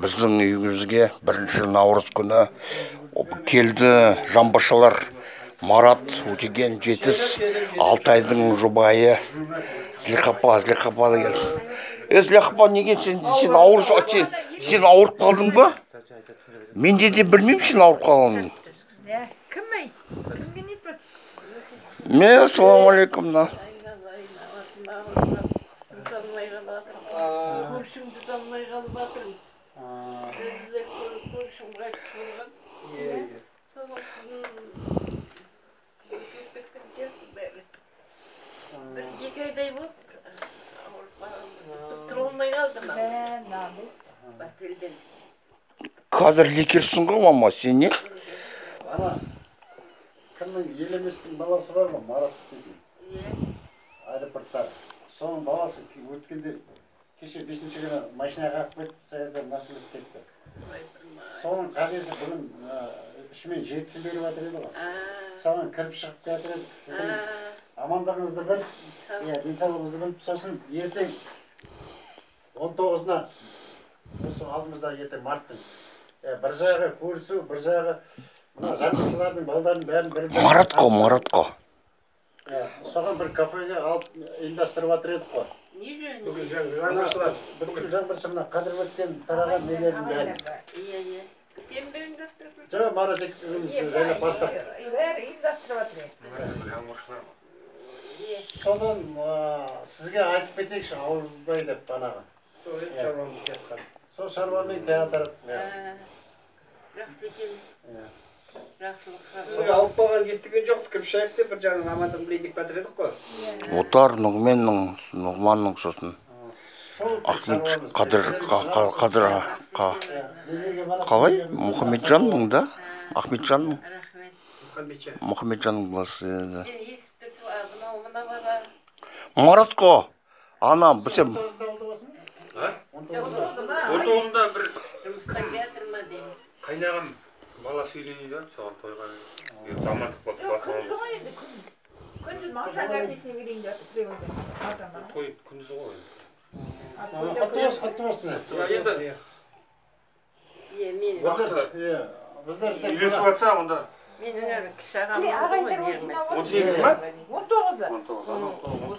Біздің үйімізге 1 наурыз күні келді жамбашылар. Марат Өтеген Жетіс, Алтайдың жұбайы. Зілқапа да келді. Зілқапа, неге сен ауырып қалдың ба? Мен де білмеймін сен ауырып қалғанын. Кім ай? Кімге не против? Мен, ассаламу алейкум. Көршімді танымай қалып жатырмын. Өзі көршім қайтыс болған. Соның бір 2 айдай болып тұра алмай қалдым. Бәтелден. Қазір лекерсің ғой, мама, сен не? Ана, кімнің елеместің баласы бар ма? Марат деген. Аэропорттар. Соның баласы өткенде кеше 5-ші күні машинаға қағып кетті, саярда машина кетті. Соның қадесі бүгін 3-мен 7-сін беріп жатыр еді ғой. Соған кіріп шығып жатыр еді. Сіздің амандығыңызды біліп, денсаулығыңызды біліп, сосын ертең 19-на осы алдымызда ертең марттың бір жағы көрісу, бір жағы мына жандысылардың балдардың бәрін бір-бір Маратқа. Соған бір кафеге алып ұйымдастырып жатыр едік қой. Бүкіл жаңбыршы мына қадірбектен тараған нелердің бәрін. Сен бе ұйымдастырып? Жоқ, Марат жайлап бастап. Ұйымдастырып жатыр. Содан сізге айтып кетейікші ауыздай деп банағы. Сол шаруамен театр. Жақсы екен. Сізге алып болған естіген жоқ, кіріп шығайық деп бір жағын амандығын білейін деп жатыр едік қой. Отар Нұғманның сосын қалай? Мұхамеджанның да? Ахметжанның? Мұхамеджанның баласы еді. Маратқа! Ана, білсем... 19-да бір жұмыстан келатыр ма деймін. қайнаған бала сөйлейді, соған тойға амандық болсын, басын алып. Күндіз мағжан кәрнесіне келейін деп Той күндіз ғой. Құтты болсын. Үйлесіп жатса, онда. Менің кіші ағам 18 ма?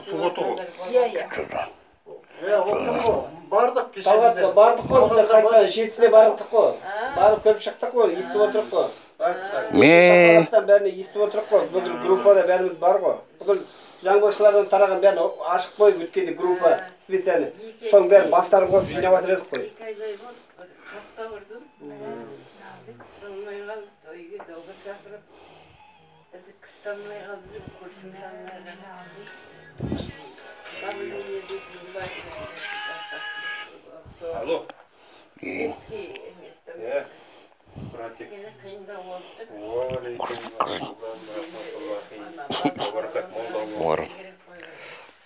19-ы. Бардық кеше біздер. Бардық қой, біздер қайта 7-сіне барықтық қой. Барып көріп шықтық қой, естіп отырық қой. Бәріне естіп отырық қой. Бүгін группада бәріміз бар ғой. Бүгін жаңбыршылардан тараған бәрін ашық қойып өткенде группа специально. Соның бәрін бастарын қойып жинап жатыр едік қой. 2 айдай болды, жақта көрдім. Танымай қалды, тойге доғыр шақырып. Кісі танымай қалды, көршім танымай қалды. Алло. Братик.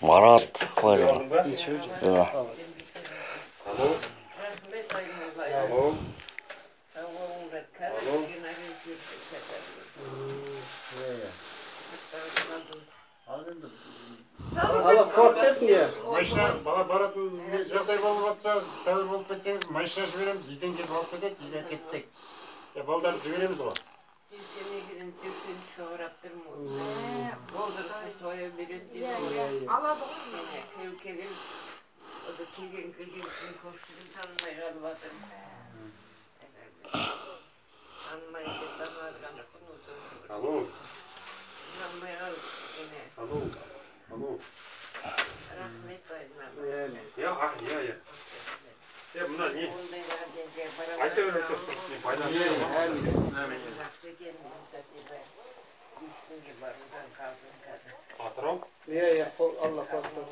Марат. Алло. Алло, қош берсін де. Машина бала баратын жағдай болып жатса, тәуір болып кетсеңіз, машина жібереміз, үйден келіп алып кетеді, үйден кеттік. Балдарды жібереміз ғой. Сенегіден тексен шығырап тұрмын. Болдырсы соя береді дейді. Алады ғой. Келген, ода келген көпшілігін танымай қалып жатырмын. Танымай кетамадығаны күн отырып. Алло. Танымай қалып. Алло. Рахмет айдына. Мына не? Айта беріп тұрсын. Атырау? Алла қосын.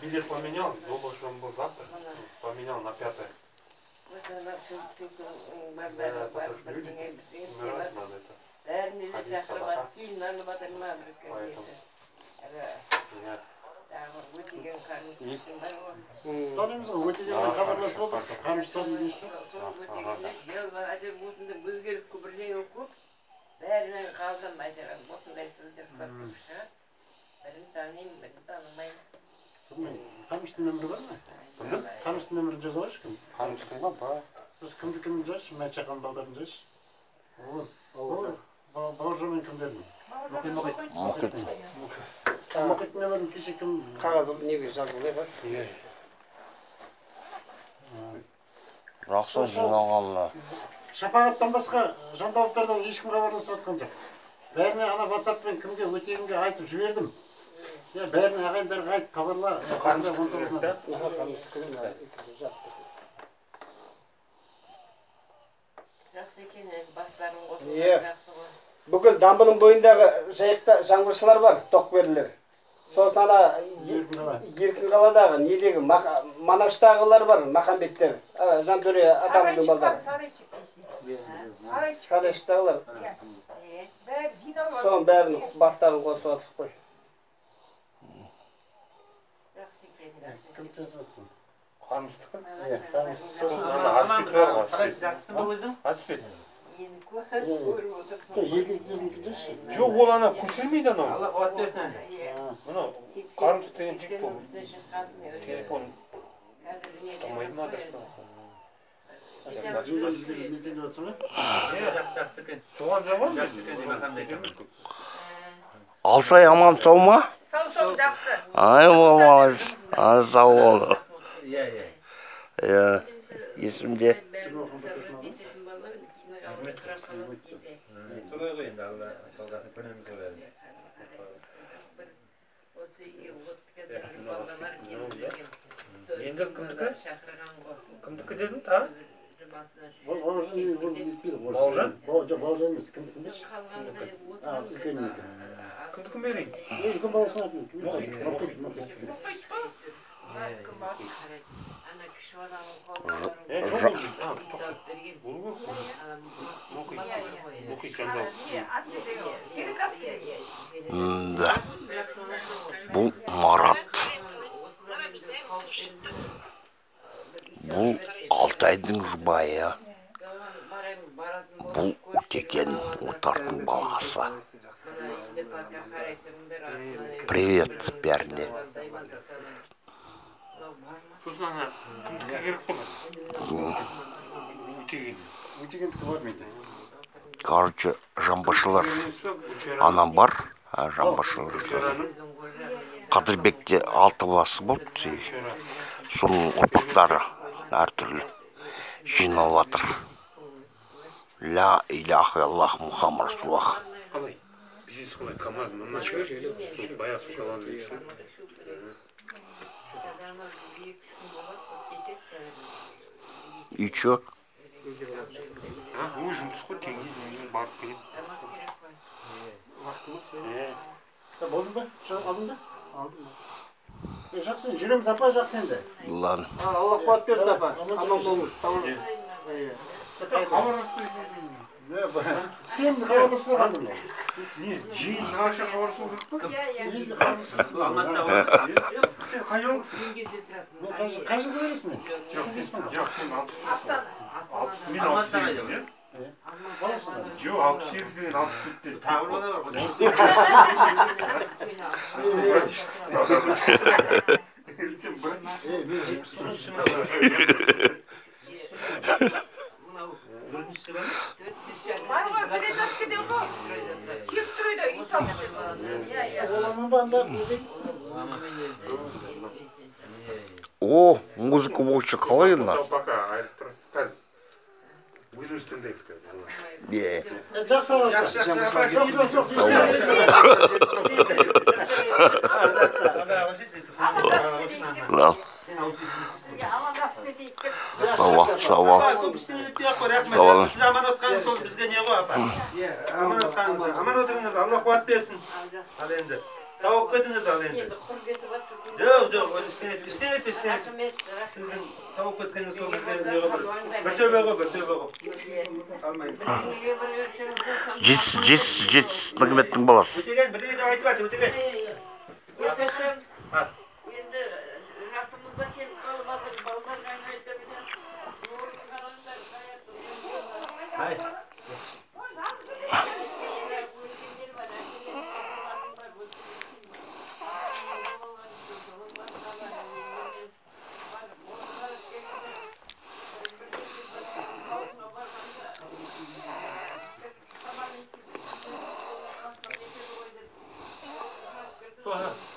Билет поменял, думал, что он был завтра. Поменял на 5-е. Tanıyoruz ama öteden kabarlaşma oldu. Kamışların iyisi. Өзгеріп көбірден өкіп, бәрінен қалдым, айтарам, осындай сөздер Bakmışlar. Benim tanıyım, beni tanımayın. Kamıştın ömrü var mı? Kamıştın ömrü жазалашы кім? Қамыстың ба? Бар. Біз кімдікін жазшы, мен шаққан балдарын жазшы. Бауыржанмен кімдердің? мұхит Мұхиттың өмірін кеше кім? Қағаз неге жазылмай бар? жақсы жиналғанына Шапағаттан басқа жандауыттардан ешкім хабарласып жатқан жоқ. Бәріне ана WhatsApp-пен кімге өтегенге айтып жібердім. Бәріне ағайындарға айтып хабарла. Жақсы екен, бастарын қосып Иә. жақсы ғой. Бүкіл дамбының бойындағы жайықта жаңбыршылар бар, тоқберлер. Сосын ана Еркінқаладағы, недегі, Манаштағылар бар, Махамбеттер. Жантөре атамыздың балдары. Сарайшықтағылар. Бәрі жиналып Соның бәрін бастарын қосып отырып қой. Жақсы екен, жақсы Кім жазып жатсың? Қамыстықы? Сосын Ана аспет бар ғой. Жақсысың ба өзің? Аспет. Енді көріп отырсың. еркектердің жазшы. Жоқ, ол ана көтермейді анау. Алла қуат берсін енді. Мынау қарымыз деген жігіт ол. Телефон ұстамайды ма дұрыс Не деп жатсың ба? Жақсы екен. соған жабамын. Жақсы екен деймін қандай екен. алтай аман сау ма сау жақсы. ай болмас сау бол Иә. иә есімде Солай ғой енді Алла салғатын күніміз болады. Осы үйге от тікетін балалар келіп Енді кімдікі? шақырған ғой. Кімдікі дедің, та? Бауыржан нетпейді. Бауыржан? Бауыржан емес, кімдікі емес? Қалғанда Үлкеннікі. Кімдікі берейін? Үлкен баласын айтын. Ана кіші баланың қолдарын Мұхит жандау. да бұл марат бұл алтайдың жұбайы бұл утекен отардың баласы привет бәріне Сосын ана кімдікі керек қой? Өтегендікі бармайды. короче жамбашылар анам бар жамбашылар қадырбекте 6 басы болды соның ұрпақтары әртүрлі жиналып жатыр ля иляха илlallah мұхаммад расулаллах Қалай? Бизнес қалай? КамАЗ мынаны шығар. Сол баяғы шоколад беруші. и чё Ой, жұмыс қой, теңге барып келеді. Болдың ба? Алдың ба? Жақсы, жүреміз апа, жақсы енді. ладно Алла қуат берсін апа. Аман болыңыз. Сен хабарласпай қалдың ба? Не, жиын нағашы хабарласу керек па? Енді хабарласпайсың. Алматыда бар. Сен қай ауылсың? Қай жылғы бересің мен? 85 мың. Жоқ, сен 60. Мен Алматыда 68 қайда? иә? Баласың ба? Жоқ, 68-ден 64-те. Тағы бір бала бар ғой. Сен братиш. Мен 70 Төртіншісі бар ма? Бар ғой, передачкеден ғой. Текстройда үй салып. Оламын ба анда? о музыка бойынша қалай ана Пока айтып тұр. Қазір өзіміз тыңдайық. Жақсы апа. ладно Амандасып кетейік деп. сау бол Рахмет. Сіз аман отқаныңыз сол бізге не ғой апа? Аман отқаныңыз. Аман отырыңыз. Алла қуат берсін. Ал енді. Сау кетіңіз ал енді. Жоқ, істен етпе. Сіздің сау кеткеніңіз сол бізге не ғой? Bir төбе ғой. Алмаймыз. жетіс нығметтің баласы Өтеген, бірдеңе деп айтып жатыр, өтеген. Енді жақсымызда келіп қалып жатыр, балаларға айтып Ай.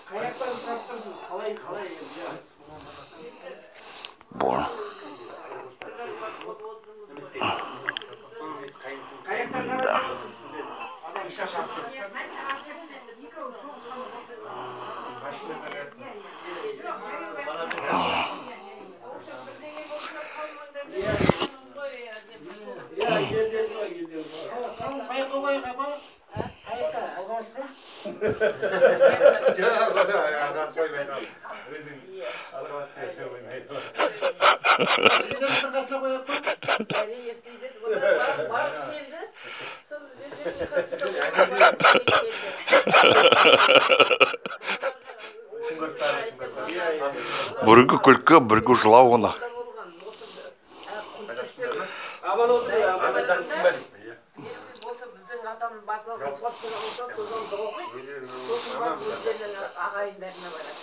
Kayaktan тұрып тұрсыз, қалай енді. Бұл. Kayaktan қарап тұрсыз. Адам шаршап. Қайыққа қойық апа? Қайыққа алғансыз? Жоқ, ағас қоймайды. Өзің алғас деп қоймайды. Жезектің қасына қойық па? Біргі күлкі, біргі жылауына. Aman oldu ya. Ama жақсың ба? Біздің атамның басына қосылып тұрған болса, содан да оқиды. Сосын барып өздерінің ағайындарына барады.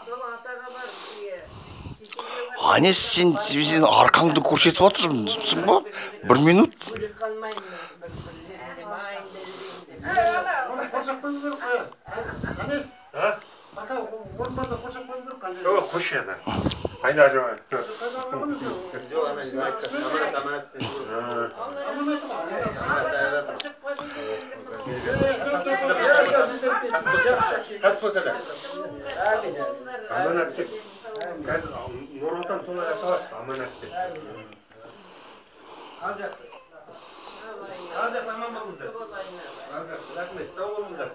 Сол атаға барып, шешеге барып, Анес, сен арқаңды көрсетіп отырсың ба? 1 минут. бөлек қалмаймын бір-бірлерінде, майында жүрейін деп. Оны қоршап қою керек қоя. Анес, Ha? бақа орынбарда қоршап қою керек қанша. Жоқ, қош ена. Қайда жоқ. Қазақ аман өзі. Жоқ, аманат. Қас болса да. Аманат деп. Қазір Нұр Отан солай аталады, аманат деп. Al жақсы. Қазір аман болыңыздар. Рахмет, сау болыңыздар.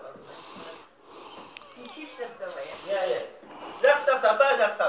Неше штат давай. Жақсы, апа, жақсы.